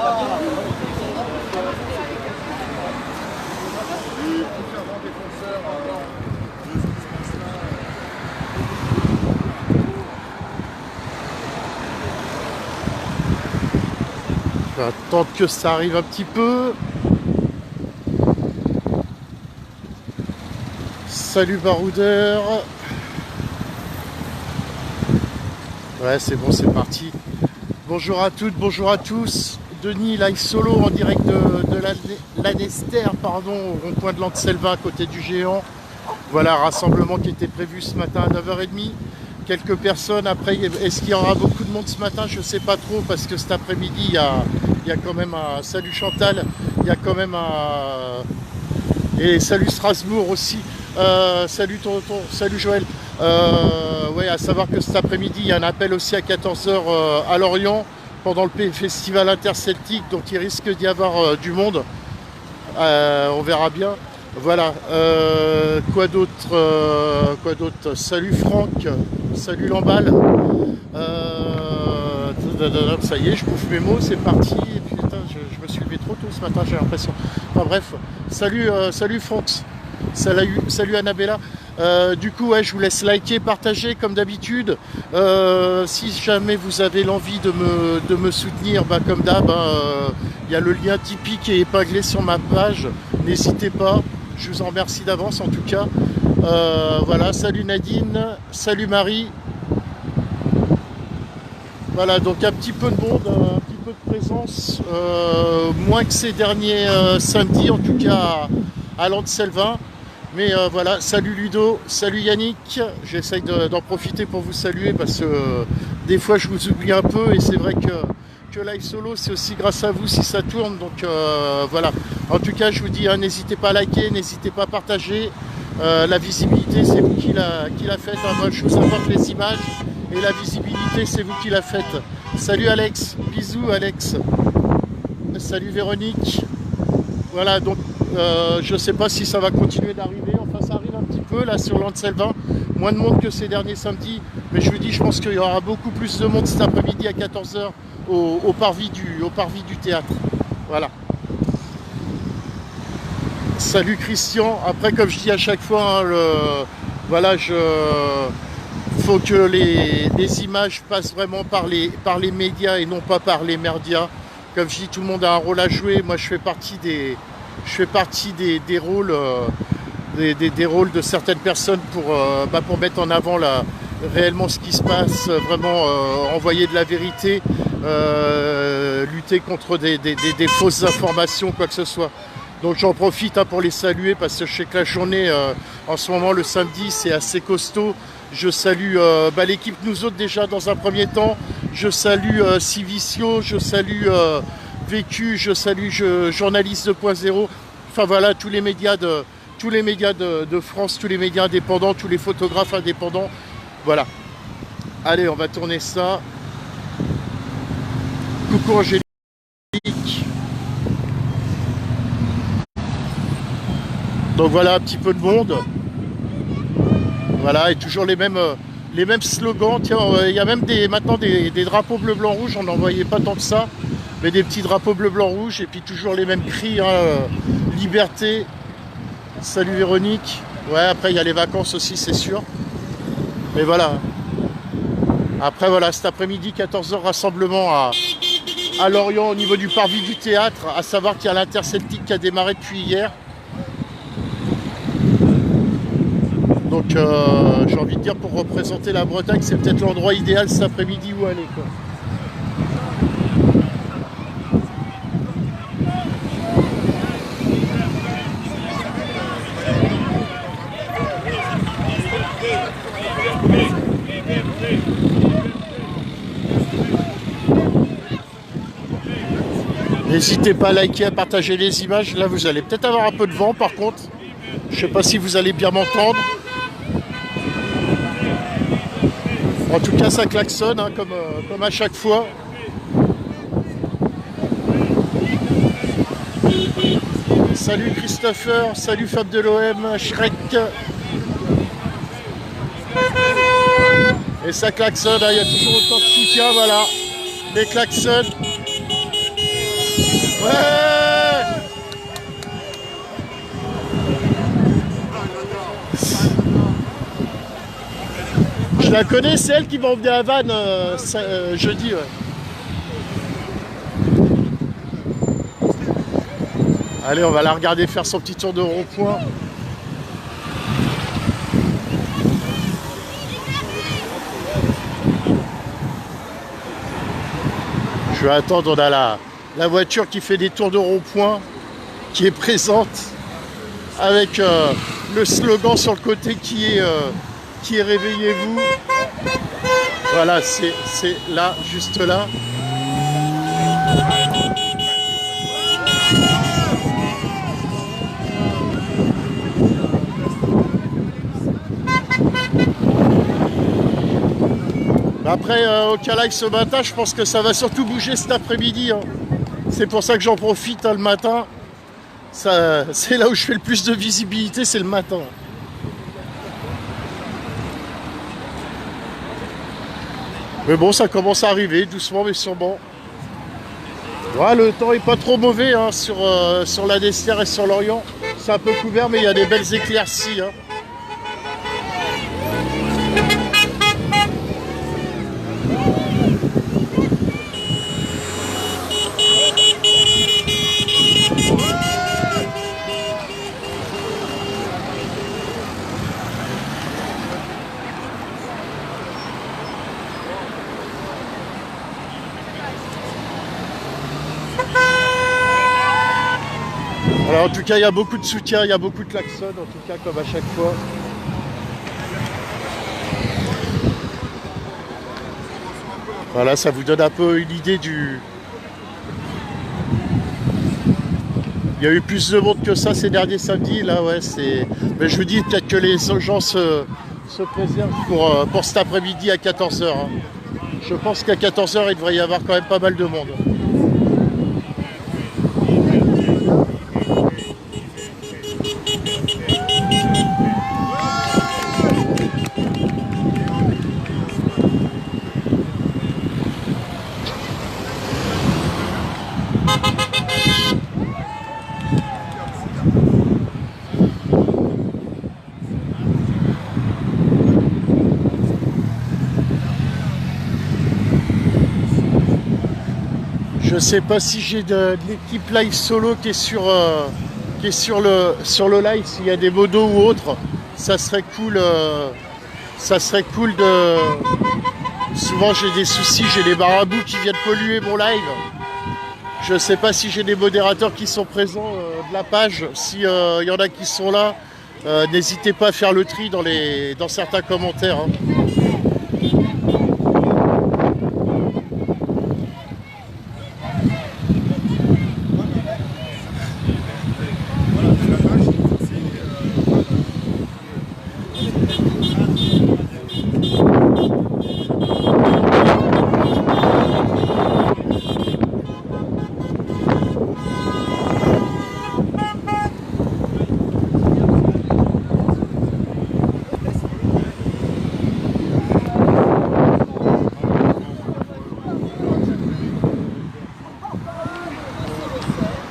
Je vais attendre que ça arrive un petit peu. Salut baroudeur. Ouais, c'est bon, c'est parti. Bonjour à toutes, bonjour à tous. Denis, live solo en direct de l'Anester, pardon, au rond-point de l'Anselva, à côté du Géant. Voilà, rassemblement qui était prévu ce matin à 9h30. Quelques personnes. Après, est-ce qu'il y aura beaucoup de monde ce matin? Je ne sais pas trop, parce que cet après-midi, il y a quand même un... Salut Chantal, il y a quand même un... Et salut Strasbourg aussi. Salut Tonton, salut Joël. Ouais, à savoir que cet après-midi, il y a un appel aussi à 14h à Lorient pendant le festival interceltique, donc il risque d'y avoir du monde. On verra bien. Voilà. Quoi d'autre? Salut Franck, salut Lamballe. Ça y est, je bouffe mes mots, c'est parti. Et puis, putain, je me suis levé trop tôt ce matin, j'ai l'impression. Enfin bref, salut Franck, salut Annabella. Du coup, ouais, je vous laisse liker, partager comme d'habitude. Si jamais vous avez l'envie de me soutenir, bah, comme d'hab, y a le lien Tipeee qui est épinglé sur ma page. N'hésitez pas, je vous en remercie d'avance en tout cas. Voilà, salut Nadine, salut Marie. Voilà, donc un petit peu de monde, un petit peu de présence, moins que ces derniers samedis, en tout cas à Landselvin. Mais voilà, salut Ludo, salut Yannick. J'essaye d'en profiter pour vous saluer parce que des fois je vous oublie un peu et c'est vrai que live solo c'est aussi grâce à vous si ça tourne. Donc voilà, en tout cas je vous dis, hein, n'hésitez pas à liker, n'hésitez pas à partager. La visibilité c'est vous qui la faites, hein. Moi je vous apporte les images et la visibilité c'est vous qui la faites. Salut Alex, bisous Alex. Salut Véronique. Voilà, donc je ne sais pas si ça va continuer d'arriver. Enfin, ça arrive un petit peu là sur l'Anselvin. Moins de monde que ces derniers samedis. Mais je vous dis, je pense qu'il y aura beaucoup plus de monde cet après-midi à 14h au parvis du théâtre. Voilà. Salut Christian. Après, comme je dis à chaque fois, hein, voilà, faut que les images passent vraiment par les médias et non pas par les merdias. Comme je dis, tout le monde a un rôle à jouer. Moi, je fais partie des rôles, des rôles de certaines personnes pour mettre en avant réellement ce qui se passe, vraiment envoyer de la vérité, lutter contre des fausses informations, quoi que ce soit. Donc j'en profite, hein, pour les saluer parce que je sais que la journée, en ce moment, le samedi, c'est assez costaud. Je salue l'équipe, nous autres déjà dans un premier temps. Je salue Civicio, je salue Vécu, je salue Journaliste 2.0. Enfin voilà, tous les médias de France, tous les médias indépendants, tous les photographes indépendants. Voilà. Allez, on va tourner ça. Coucou Angélique. Donc voilà un petit peu de monde. Voilà, et toujours les mêmes slogans. Tiens, il y a même maintenant des drapeaux bleu, blanc, rouge. On n'en voyait pas tant que ça. Mais des petits drapeaux bleu, blanc, rouge. Et puis toujours les mêmes cris, hein, liberté. Salut Véronique. Ouais, après il y a les vacances aussi, c'est sûr. Mais voilà. Après voilà, cet après-midi, 14h, rassemblement à Lorient au niveau du parvis du théâtre. À savoir qu'il y a l'Interceltique qui a démarré depuis hier. Donc j'ai envie de dire, pour représenter la Bretagne, c'est peut-être l'endroit idéal cet après-midi où aller, quoi. N'hésitez pas à liker, à partager les images. Là vous allez peut-être avoir un peu de vent par contre. Je sais pas si vous allez bien m'entendre. En tout cas, ça klaxonne, hein, comme à chaque fois. Salut Christopher, salut Fab de l'OM, Shrek. Et ça klaxonne, hein, il y a toujours autant de soutien, voilà. Les klaxons. Ouais. Je la connais, c'est elle qui m'a emmené à Vannes jeudi. Ouais. Allez, on va la regarder faire son petit tour de rond-point. Je vais attendre, on a la voiture qui fait des tours de rond-point, qui est présente, avec le slogan sur le côté qui est réveillez-vous. Voilà, c'est là, juste là. Après, au Calaï ce matin, je pense que ça va surtout bouger cet après-midi. Hein. C'est pour ça que j'en profite le matin. C'est là où je fais le plus de visibilité, c'est le matin. Mais bon, ça commence à arriver, doucement mais sûrement. Ouais, le temps est pas trop mauvais hein, sur la Destère et sur l'Orient. C'est un peu couvert, mais il y a des belles éclaircies. Hein. Alors, en tout cas, il y a beaucoup de soutien, il y a beaucoup de klaxons, en tout cas, comme à chaque fois. Voilà, ça vous donne un peu une idée du... Il y a eu plus de monde que ça ces derniers samedis, là, ouais, c'est... Mais je vous dis, peut-être que les gens se préservent pour cet après-midi à 14h. Hein. Je pense qu'à 14h, il devrait y avoir quand même pas mal de monde. Je sais pas si j'ai de l'équipe live solo qui est sur le live, s'il y a des modos ou autres, ça serait cool de... Souvent j'ai des soucis, j'ai des marabouts qui viennent polluer mon live. Je sais pas si j'ai des modérateurs qui sont présents de la page, si y en a qui sont là, n'hésitez pas à faire le tri dans certains commentaires. Hein.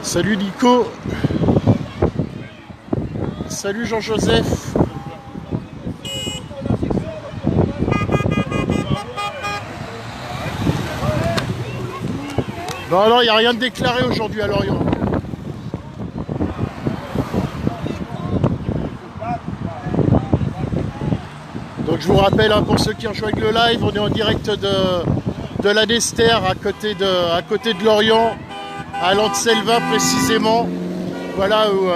Salut Nico. Salut Jean-Joseph. Non, il n'y a rien de déclaré aujourd'hui à Lorient. Donc je vous rappelle, hein, pour ceux qui rejoignent le live, on est en direct de la Destère à côté de Lorient, à Lanteselva précisément. Voilà où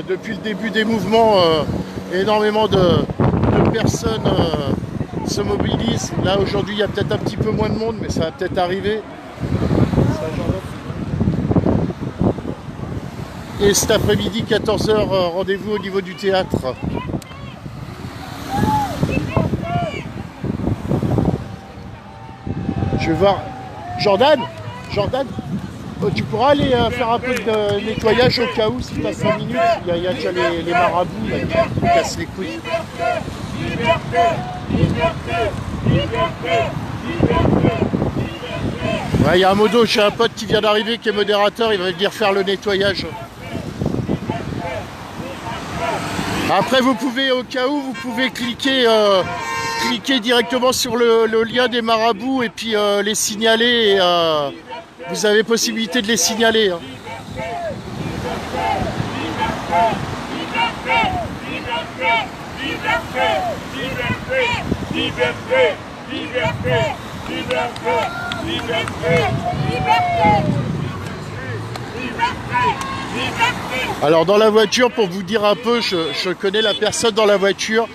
depuis le début des mouvements, énormément de personnes se mobilisent. Là aujourd'hui il y a peut-être un petit peu moins de monde, mais ça va peut-être arriver. Et cet après-midi 14h, rendez-vous au niveau du théâtre. Je vais voir Jordan, tu pourras aller faire un peu de nettoyage au cas où, si tu as 5 minutes. Il y a déjà les marabouts là, qui cassent les couilles. Liberté, liberté, liberté, liberté. Ouais, il y a un modo, j'ai un pote qui vient d'arriver qui est modérateur, il va venir faire le nettoyage. Après, vous pouvez, au cas où, vous pouvez cliquer directement sur le lien des marabouts et puis les signaler. Vous avez possibilité de les signaler. Hein. Alors dans la voiture, pour vous dire un peu, je connais la personne dans la voiture.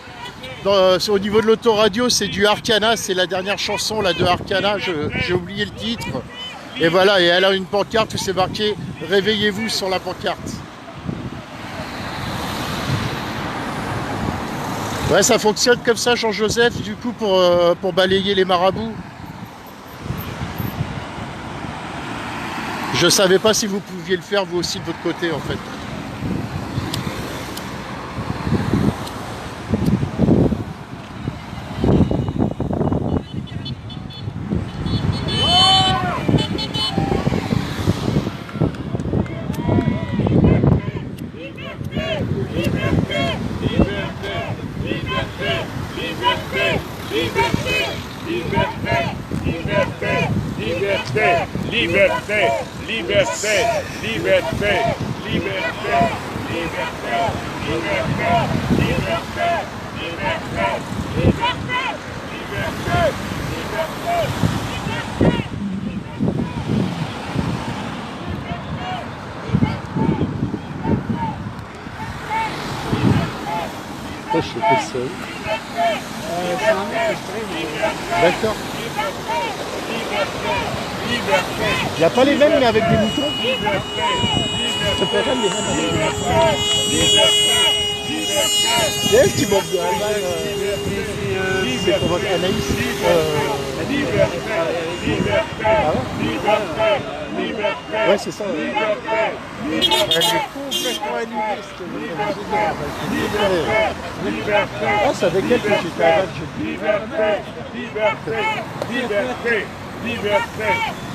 Au niveau de l'autoradio, c'est du Arcana, c'est la dernière chanson là, de Arcana, j'ai oublié le titre. Et voilà, et elle a une pancarte où c'est marqué « Réveillez-vous » sur la pancarte. Ouais, ça fonctionne comme ça, Jean-Joseph, du coup, pour balayer les marabouts. Je savais pas si vous pouviez le faire, vous aussi, de votre côté, en fait. Liberté, liberté, liberté, liberté, liberté, liberté, liberté, liberté, liberté, liberté, liberté, liberté. Je suis pas seul. D'accord. Il n'y a pas les mêmes mais avec des moutons. Ça peut être les mêmes avec des moutons. C'est elle qui monte de Allemagne. C'est pour votre Anaïs. Ah ouais, ouais c'est ça. Ouais. Elle est complètement animée. Ah, c'est avec elle que j'étais à Vannes. Liberté, liberté, liberté. Liberté,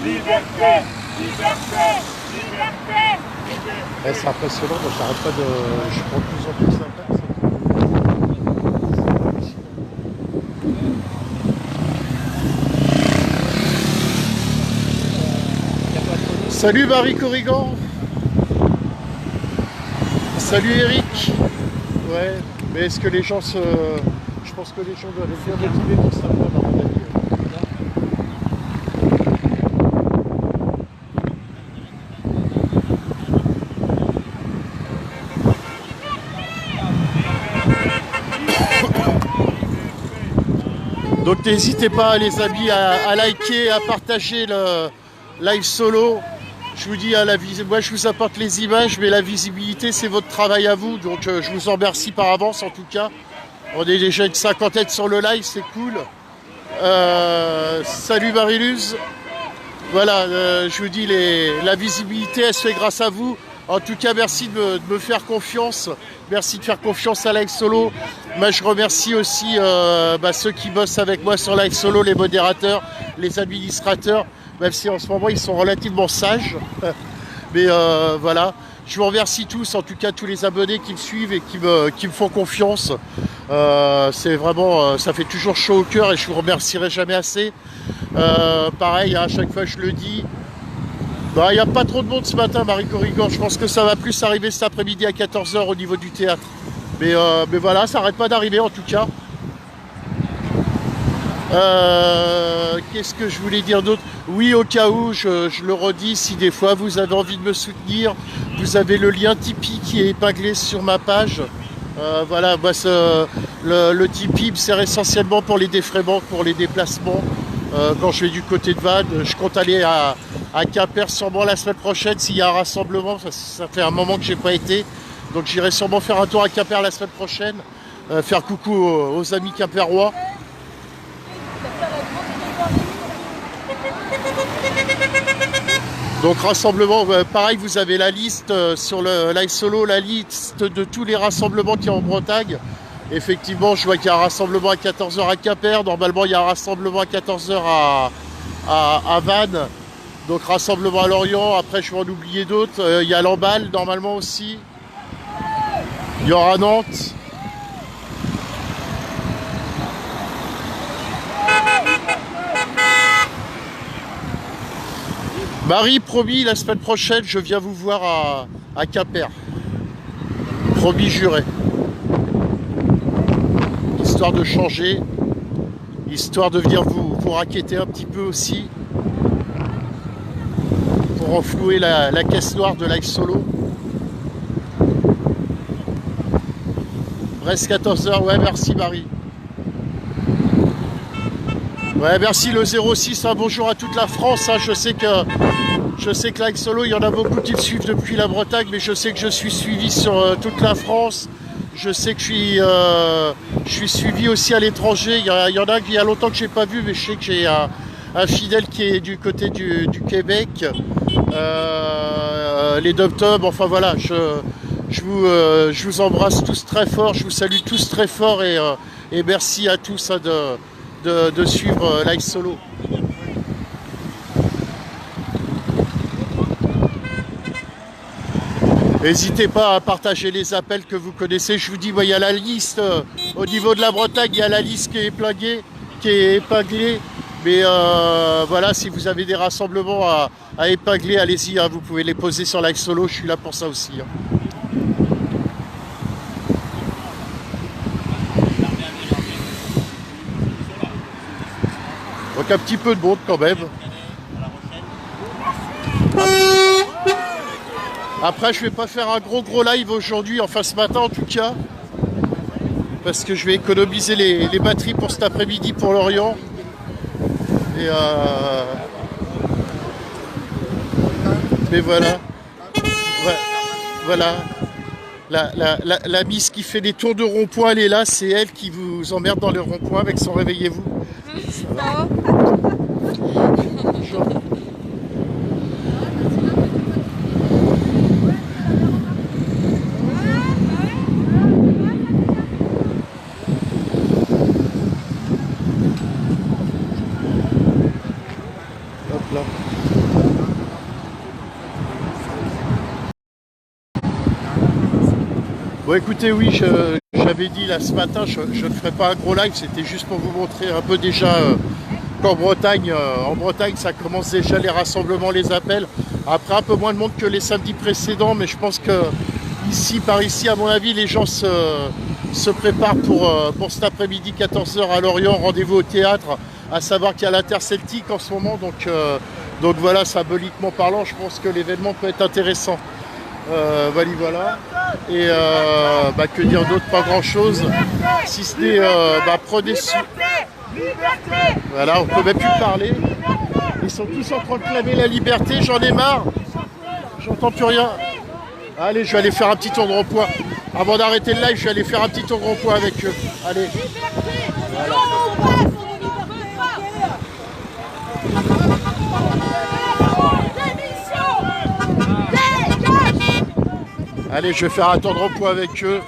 liberté, liberté, liberté. C'est impressionnant, moi j'arrête pas de. Je prends de plus en plus d'impact. Salut Marie Corrigan. Salut Eric. Ouais, mais est-ce que les gens se. Je pense que les gens doivent être bien motivés pour ça, à mon avis. Donc n'hésitez pas les amis à liker, à partager le live solo. Je vous dis moi je vous apporte les images, mais la visibilité c'est votre travail à vous. Donc je vous en remercie par avance en tout cas. On est déjà une cinquantaine sur le live, c'est cool. Salut Mariluz. Voilà, je vous dis la visibilité elle se fait grâce à vous. En tout cas, merci de me faire confiance. Merci de faire confiance à Live Solo. Moi, je remercie aussi ceux qui bossent avec moi sur Live Solo, les modérateurs, les administrateurs, même si en ce moment, ils sont relativement sages. Mais voilà, je vous remercie tous, en tout cas tous les abonnés qui me suivent et qui me font confiance. C'est vraiment, ça fait toujours chaud au cœur et je vous remercierai jamais assez. Pareil, à chaque fois, je le dis. Il n'y a pas trop de monde ce matin, Marie Corrigan. Je pense que ça va plus arriver cet après-midi à 14 h au niveau du théâtre. Mais voilà, ça n'arrête pas d'arriver en tout cas. Qu'est-ce que je voulais dire d'autre? Oui, au cas où, je le redis, si des fois vous avez envie de me soutenir, vous avez le lien Tipeee qui est épinglé sur ma page. Voilà, moi, le Tipeee sert essentiellement pour les défraiements, pour les déplacements. Quand je vais du côté de Vannes, je compte aller à Quimper sûrement la semaine prochaine s'il y a un rassemblement. Ça fait un moment que j'ai pas été, donc j'irai sûrement faire un tour à Quimper la semaine prochaine, faire coucou aux amis quimpérois. Donc rassemblement, pareil, vous avez la liste sur le live solo, la liste de tous les rassemblements qu'il y a en Bretagne. Effectivement, je vois qu'il y a un rassemblement à 14 h à Quimper. Normalement, il y a un rassemblement à 14 h à Vannes. Donc rassemblement à Lorient, après je vais en oublier d'autres. Il y a Lamballe normalement aussi. Il y aura Nantes. Marie, promis, la semaine prochaine, je viens vous voir à Quimper. Promis, juré. Histoire de changer, histoire de venir vous raqueter un petit peu aussi. Pour enflouer la caisse noire de Live Solo. Reste 14h, ouais, merci Marie. Ouais, merci le 06, hein, bonjour à toute la France. Hein, je sais que Live Solo, il y en a beaucoup qui le suivent depuis la Bretagne, mais je sais que je suis suivi sur toute la France. Je sais que je suis suivi aussi à l'étranger. Il y en a qui il y a longtemps que je n'ai pas vu, mais je sais que j'ai un fidèle qui est du côté du Québec. Les Dom-Tom, enfin voilà, je vous embrasse tous très fort, je vous salue tous très fort et merci à tous hein, de suivre Live Solo. N'hésitez pas à partager les appels que vous connaissez. Je vous dis, il y a la liste, au niveau de la Bretagne, il y a la liste qui est épinglée. Mais voilà, si vous avez des rassemblements à épingler, allez-y, hein, vous pouvez les poser sur Live Solo, je suis là pour ça aussi. Hein. Donc un petit peu de monde quand même. Après, je vais pas faire un gros live aujourd'hui, enfin ce matin en tout cas. Parce que je vais économiser les batteries pour cet après-midi pour Lorient. Et mais voilà. Ouais, voilà. La Miss qui fait des tours de rond-point, elle est là, c'est elle qui vous emmerde dans les ronds-points avec son réveillez-vous. Bonjour. Hop là. Bon écoutez, oui, j'avais dit là ce matin, je ne ferai pas un gros live, c'était juste pour vous montrer un peu déjà qu'en Bretagne, ça commence déjà les rassemblements, les appels. Après un peu moins de monde que les samedis précédents, mais je pense que par ici, à mon avis, les gens se préparent pour cet après-midi 14h à Lorient, rendez-vous au théâtre, à savoir qu'il y a l'Interceltique en ce moment, donc voilà, symboliquement parlant, je pense que l'événement peut être intéressant. Voilà. Et que dire d'autre, pas grand chose, si ce n'est prenez voilà, on peut même plus parler. Ils sont tous en train de clamer la liberté, j'en ai marre, j'entends plus rien. Allez, je vais aller faire un petit tour de rond-point. Avant d'arrêter le live, je vais aller faire un petit tour de rond-point avec eux. Allez. Voilà. Allez, je vais faire un tour de rond-point avec eux.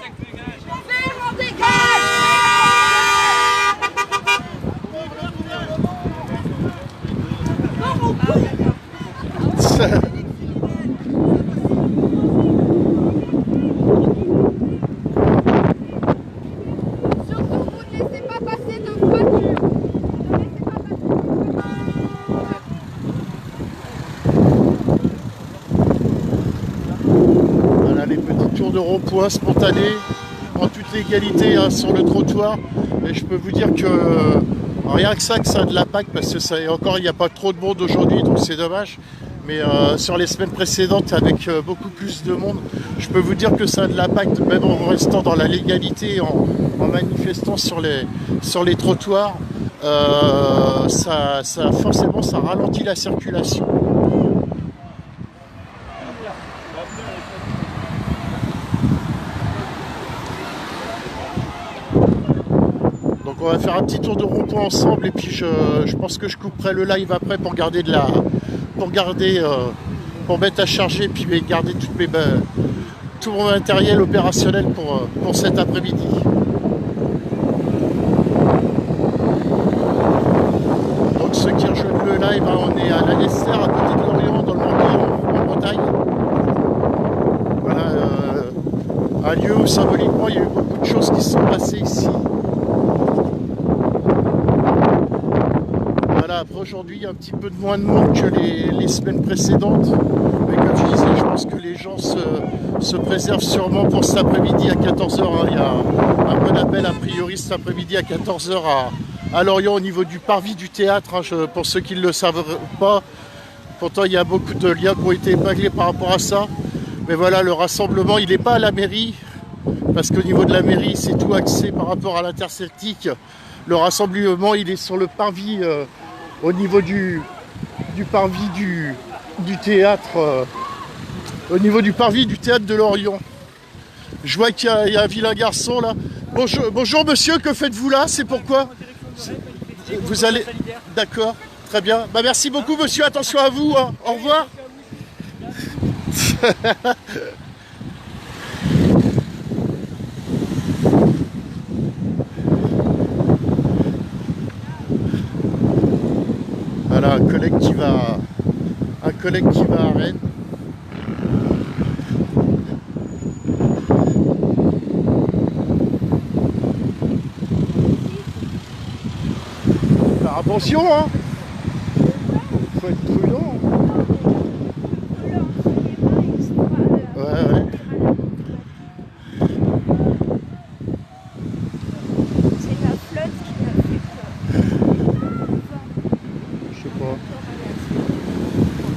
Voilà les petits tours de rond-point spontanés en toute légalité hein, sur le trottoir. Et je peux vous dire que rien que ça a de l'impact parce que ça, encore il n'y a pas trop de monde aujourd'hui, donc c'est dommage. Mais sur les semaines précédentes, avec beaucoup plus de monde, je peux vous dire que ça a de l'impact, même en restant dans la légalité, en manifestant sur les trottoirs. Forcément, ça ralentit la circulation. Donc on va faire un petit tour de rond-point ensemble et puis je pense que je couperai le live après pour mettre à charger et puis garder tout mon matériel opérationnel pour cet après-midi. Donc ceux qui rejoignent le live, on est à la Lester à côté de Un lieu où symboliquement il y a eu beaucoup de choses qui se sont passées ici. Voilà, après aujourd'hui il y a un petit peu de moins de monde que les semaines précédentes. Mais comme je disais, je pense que les gens se préservent sûrement pour cet après-midi à 14 h. Hein. Il y a un bon appel a priori cet après-midi à 14 h à Lorient au niveau du parvis du théâtre. Hein. Pour ceux qui ne le savent pas, pourtant il y a beaucoup de liens qui ont été épinglés par rapport à ça. Mais voilà, le rassemblement il n'est pas à la mairie. Parce qu'au niveau de la mairie, c'est tout axé par rapport à l'Interceltique. Le rassemblement, il est sur le parvis, au niveau du parvis du théâtre, au niveau du parvis du théâtre de Lorient. Je vois qu'il y a un vilain garçon là. Bonjour monsieur, que faites-vous là? C'est pourquoi? Vous allez... D'accord, très bien. Bah, merci beaucoup monsieur, attention à vous. Hein. Au revoir. Voilà, un collègue qui va à Rennes. Faire attention, hein. Faut être prudent. Ouais. C'est la flotte qui m'a fait peur. Je sais pas.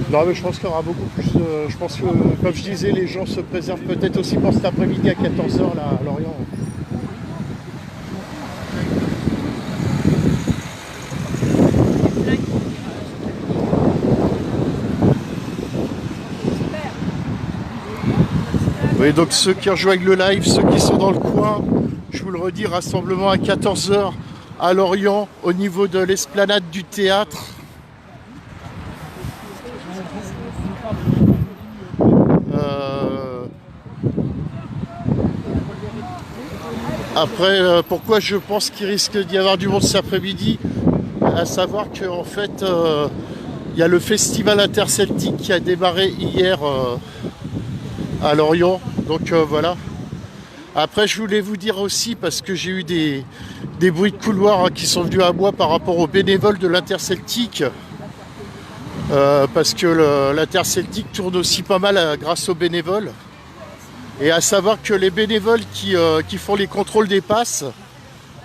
Non mais je pense qu'il y aura beaucoup plus. Je pense que, comme je disais, les gens se préservent peut-être aussi pour cet après-midi à 14 h là à Lorient. Oui, donc ceux qui rejoignent le live, ceux qui sont dans le coin, je vous le redis, rassemblement à 14 h à Lorient, au niveau de l'esplanade du théâtre. Après, pourquoi je pense qu'il risque d'y avoir du monde cet après-midi? À savoir qu'en fait, il y a le festival interceltique qui a démarré hier à Lorient. Donc voilà. Après, je voulais vous dire aussi, parce que j'ai eu des bruits de couloir hein, qui sont venus à moi par rapport aux bénévoles de l'Interceltique. Parce que l'Interceltique tourne aussi pas mal grâce aux bénévoles. Et à savoir que les bénévoles qui font les contrôles des passes,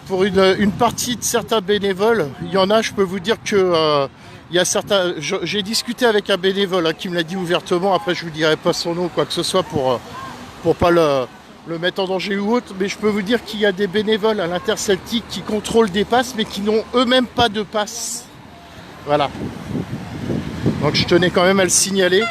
pour une partie de certains bénévoles, il y en a, je peux vous dire que il y a certains. J'ai discuté avec un bénévole hein, qui me l'a dit ouvertement. Après, je vous dirai pas son nom ou quoi que ce soit pour pas le mettre en danger ou autre. Mais je peux vous dire qu'il y a des bénévoles à l'Interceltique qui contrôlent des passes, mais qui n'ont eux-mêmes pas de passe. Voilà. Donc je tenais quand même à le signaler.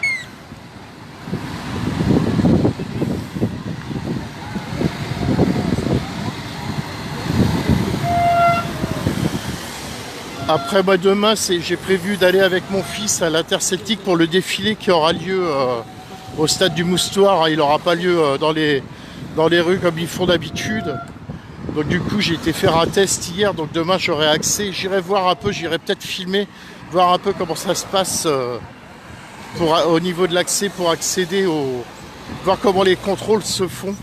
Après moi demain, j'ai prévu d'aller avec mon fils à l'Interceltique pour le défilé qui aura lieu au stade du Moustoir. Il n'aura pas lieu dans les rues comme ils font d'habitude. Donc du coup j'ai été faire un test hier, donc demain j'aurai accès. J'irai voir un peu, j'irai peut-être filmer, voir un peu comment ça se passe au niveau de l'accès pour accéder voir comment les contrôles se font.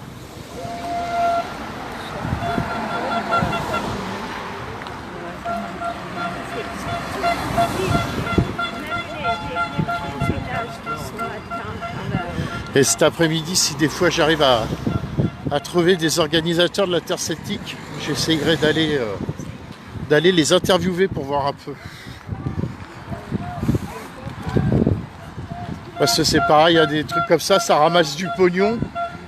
Et cet après-midi, si des fois j'arrive à trouver des organisateurs de l'Interceltique, j'essayerai d'aller les interviewer pour voir un peu. Parce que c'est pareil, il y a des trucs comme ça ramasse du pognon.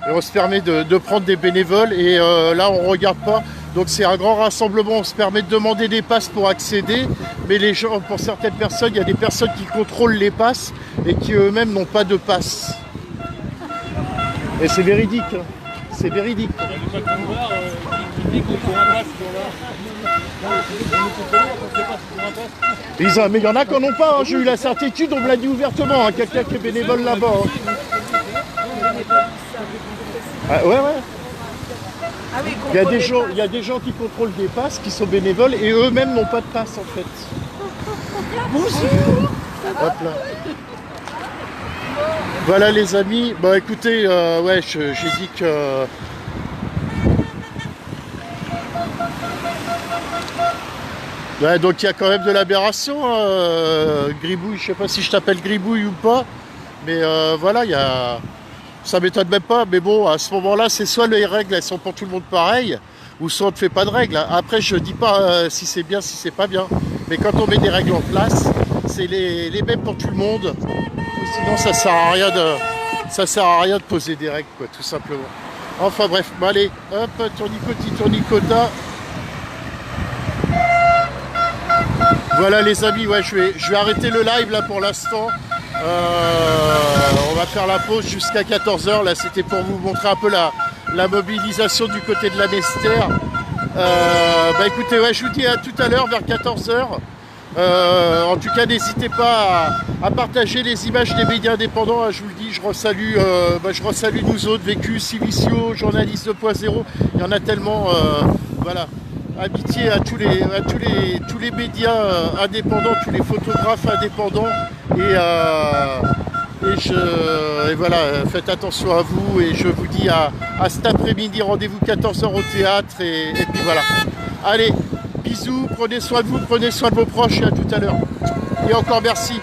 Et on se permet de prendre des bénévoles et là on regarde pas. Donc c'est un grand rassemblement, on se permet de demander des passes pour accéder. Mais les gens, pour certaines personnes, il y a des personnes qui contrôlent les passes et qui eux-mêmes n'ont pas de passe. Et c'est véridique, hein. C'est véridique. Mais il y en a qui n'en ont pas, hein. J'ai eu la certitude, on me l'a dit ouvertement, hein. Quelqu'un qui est bénévole là-bas. Hein. Ah, ouais. Il y a des gens qui contrôlent des passes, qui sont bénévoles et eux-mêmes n'ont pas de passe en fait. Bonjour. Hop là. Voilà les amis, bah écoutez, ouais, j'ai dit que Ouais, donc il y a quand même de l'aberration, hein, Gribouille, je sais pas si je t'appelle Gribouille ou pas, mais voilà, il y a... Ça m'étonne même pas, mais bon, à ce moment-là, c'est soit les règles, elles sont pour tout le monde pareilles, ou soit on ne fait pas de règles. Après, je dis pas si c'est bien, si c'est pas bien, mais quand on met des règles en place, c'est les mêmes pour tout le monde. Sinon, ça sert à rien de poser des règles, quoi, tout simplement. Enfin bref, bon, allez, hop, tournicoti, tournicota. Voilà les amis, ouais, je vais arrêter le live là pour l'instant. On va faire la pause jusqu'à 14 h. Là, c'était pour vous montrer un peu la mobilisation du côté de la Nester. Bah écoutez, ouais, je vous dis à tout à l'heure vers 14 h. En tout cas, n'hésitez pas à partager les images des médias indépendants. Je vous le dis, je resalue nous autres, Vécu, Silicio, Journalistes 2.0. Il y en a tellement, voilà. Amitié à tous les médias indépendants, tous les photographes indépendants. Et voilà, faites attention à vous. Et je vous dis à cet après-midi, rendez-vous 14 h au théâtre. Et puis voilà. Allez, bisous, prenez soin de vous, prenez soin de vos proches et à tout à l'heure. Et encore merci.